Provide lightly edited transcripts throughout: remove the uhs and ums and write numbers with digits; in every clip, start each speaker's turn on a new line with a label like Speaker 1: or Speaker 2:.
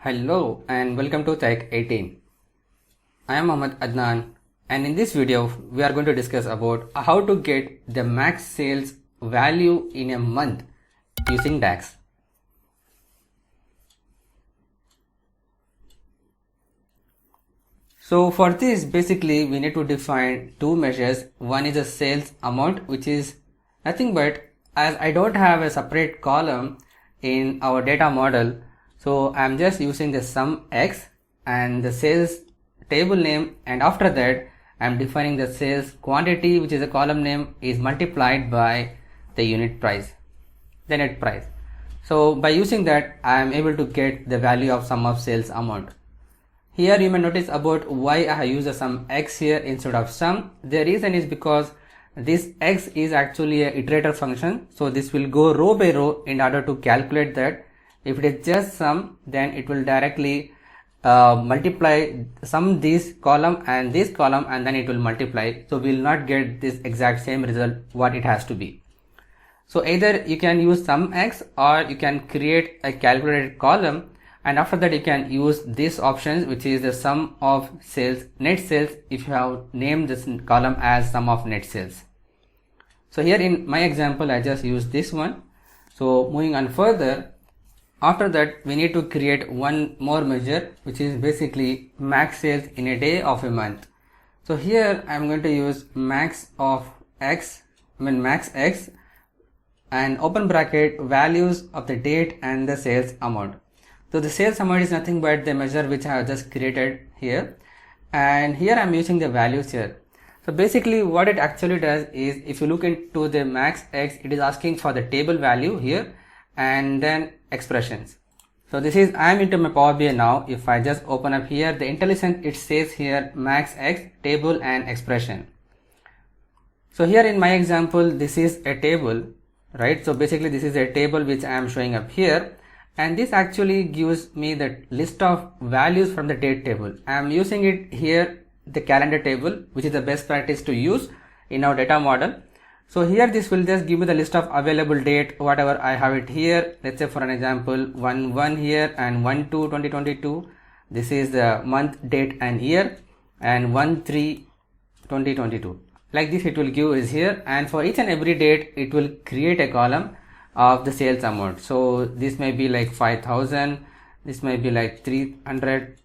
Speaker 1: Hello and welcome to taik18. I am Mohammed Adnan, and in this video we are going to discuss about how to get the max sales value in a month using DAX. So for this, basically we need to define two measures. One is the sales amount, which is nothing but, as I don't have a separate column in our data model, so I'm just using the sum X and the sales table name, and after that I'm defining the sales quantity, which is a column name, is multiplied by the unit price, the net price. So by using that I am able to get the value of sum of sales amount. Here you may notice about why I have used the sum X here instead of sum. The reason is because this X is actually a iterator function, so this will go row by row in order to calculate that. If it is just sum, then it will directly sum this column and this column, and then it will multiply, so we will not get this exact same result what it has to be. So either you can use sum X or you can create a calculated column, and after that you can use this option, which is the sum of sales, net sales, if you have named this column as sum of net sales. So here in my example I just use this one. So moving on further, after that we need to create one more measure, which is basically max sales in a day of a month. So here I am going to use max X and open bracket values of the date and the sales amount. So the sales amount is nothing but the measure which I have just created here, and here I am using the values here. So basically what it actually does is, if you look into the max X, it is asking for the table value here and then expressions. So this is, I am into my PowerBI now. If I just open up here, the IntelliSense, it says here max X, table and expression. So here in my example this is a table, right? So basically this is a table which I am showing up here, and this actually gives me the list of values from the date table. I am using it here, the calendar table, which is the best practice to use in our data model. So here this will just give me the list of available date, whatever I have it here. Let's say for an example 1/1 here and 1/2/2022. This is the month, date and year, and 1/3/2022. Like this it will give is here, and for each and every date it will create a column of the sales amount. So this may be like 5,000, this may be like 300,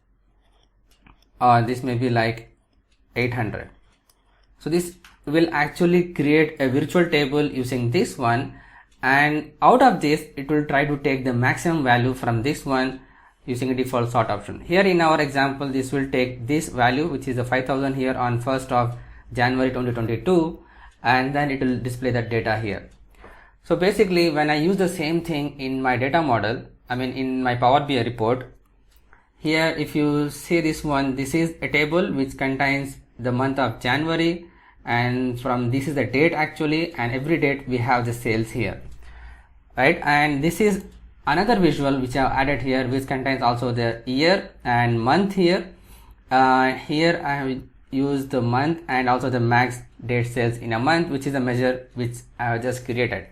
Speaker 1: or this may be like 800. So this will actually create a virtual table using this one, and out of this it will try to take the maximum value from this one using a default sort option. Here in our example this will take this value, which is the 5,000 here on 1st of January 2022, and then it will display that data here. So basically when I use the same thing in my data model, in my PowerBI report, here if you see this one, this is a table which contains the month of January, and from this is the date actually, and every date we have the sales here, right? And this is another visual which I have added here, which contains also the year and month here. Here I have used the month and also the max date sales in a month, which is a measure which I have just created.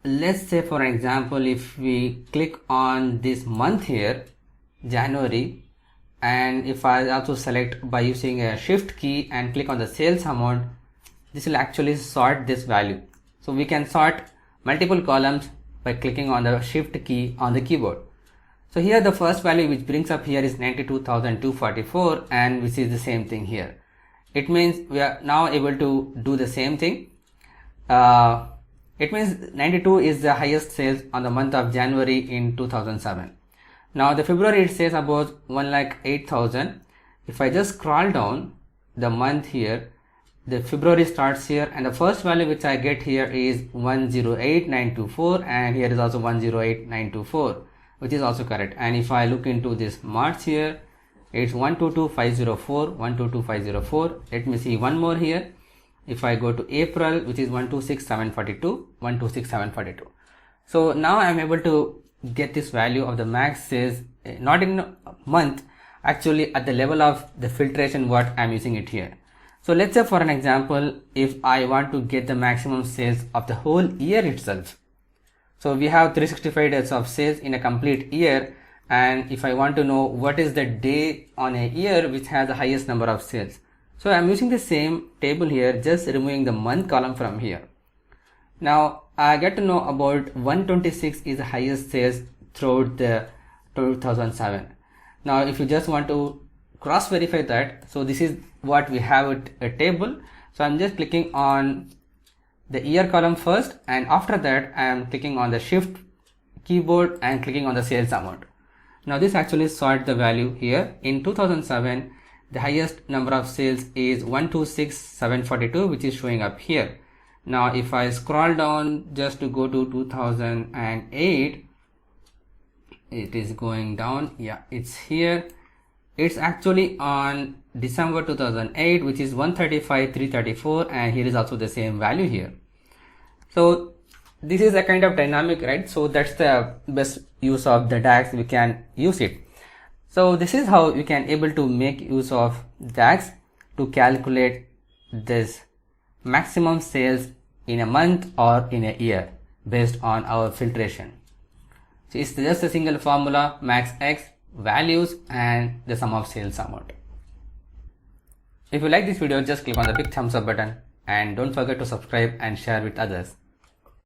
Speaker 1: Let's say for an example, if we click on this month here, January, and if I also select by using a shift key and click on the sales amount, this will actually sort this value. So we can sort multiple columns by clicking on the shift key on the keyboard. So here the first value which brings up here is 92,244, and which is the same thing here. It means we are now able to do the same thing. It means 92 is the highest sales on the month of January in 2007. Now the February, it says about 1,08,000. If I just scroll down the month here, the February starts here, and the first value which I get here is 108,924, and here is also 108,924, which is also correct. And if I look into this March here, it's 122,504, 122,504. Let me see one more here. If I go to April, which is 126,742, 126,742. So now I am able to get this value of the max sales, not in a month, actually at the level of the filtration what I am using it here. So let's say for an example, if I want to get the maximum sales of the whole year itself. So we have 365 days of sales in a complete year, and if I want to know what is the day on a year which has the highest number of sales. So I'm using the same table here, just removing the month column from here. Now I get to know about 126 is the highest sales throughout the 2007. Now if you just want to cross verify that, so this is what we have at a table. So I'm just clicking on the year column first, and after that I am clicking on the shift keyboard and clicking on the sales amount. Now this actually sort the value here. In 2007 the highest number of sales is 126,742, which is showing up here. Now if I scroll down just to go to 2008, it is going down. Yeah, it's here. It's actually on December 2008, which is 135,334, and here is also the same value here. So this is a kind of dynamic, right? So that's the best use of the DAX. We can use it. So this is how you can able to make use of DAX to calculate this maximum sales in a month or in a year based on our filtration. So it's just a single formula, max X, values, and the sum of sales amount. If you like this video, just click on the big thumbs up button and don't forget to subscribe and share with others.